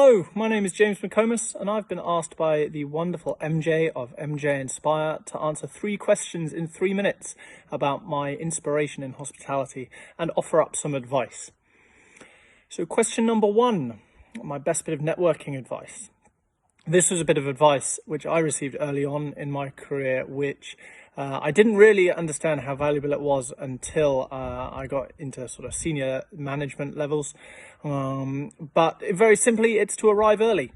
Hello, my name is James McComas and I've been asked by the wonderful MJ of mjinspire to answer 3 questions in 3 minutes about my inspiration in hospitality and offer up some advice. So question number 1, my best bit of networking advice. This was a bit of advice which I received early on in my career, which I didn't really understand how valuable it was until I got into sort of senior management levels. But very simply, it's to arrive early.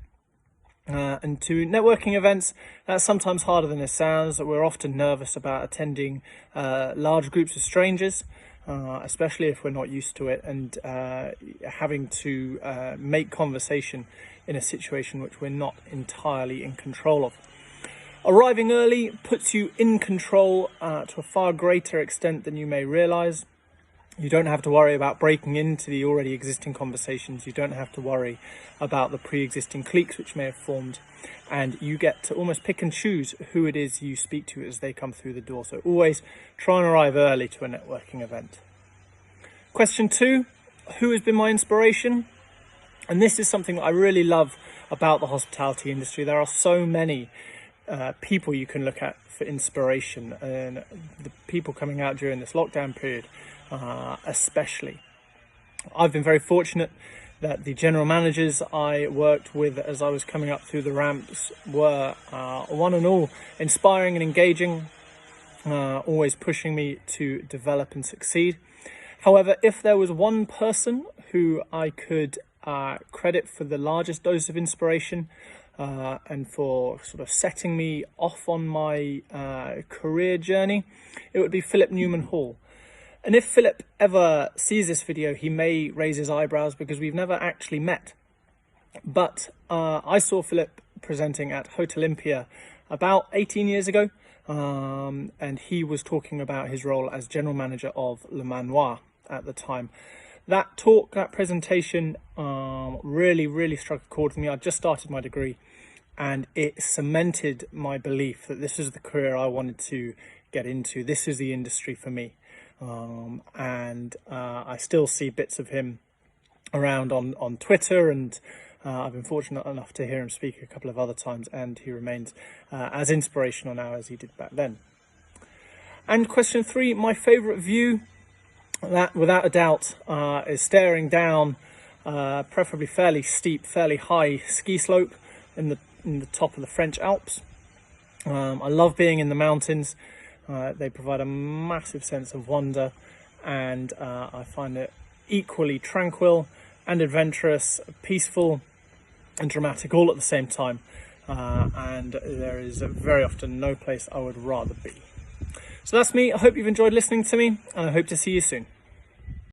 And to networking events, that's sometimes harder than it sounds. We're often nervous about attending large groups of strangers, especially if we're not used to it, and having to make conversation in a situation which we're not entirely in control of. Arriving early puts you in control to a far greater extent than you may realize. You don't have to worry about breaking into the already existing conversations. You don't have to worry about the pre-existing cliques which may have formed. And you get to almost pick and choose who it is you speak to as they come through the door. So always try and arrive early to a networking event. Question 2, who has been my inspiration? And this is something that I really love about the hospitality industry. There are so many people you can look at for inspiration, and the people coming out during this lockdown period especially. I've been very fortunate that the general managers I worked with as I was coming up through the ranks were one and all inspiring and engaging, always pushing me to develop and succeed. However, if there was one person who I could credit for the largest dose of inspiration and for sort of setting me off on my career journey, it would be Philip Newman Hall. And if Philip ever sees this video, he may raise his eyebrows because we've never actually met. But I saw Philip presenting at Hotelier about 18 years ago, and he was talking about his role as general manager of Le Manor at the time. That talk, that presentation really struck a chord with me. I just started my degree, and it cemented my belief that this is the career I wanted to get into. This is the industry for me. I still see bits of him around on Twitter, and I've been fortunate enough to hear him speak a couple of other times, and he remains as inspirational now as he did back then. And question 3, my favourite view, that without a doubt is staring down preferably fairly steep, fairly high ski slope in the top of the French Alps. I love being in the mountains. They provide a massive sense of wonder, and I find it equally tranquil and adventurous, peaceful and dramatic all at the same time, and there is very often no place I would rather be. So that's me. I hope you've enjoyed listening to me, and I hope to see you soon.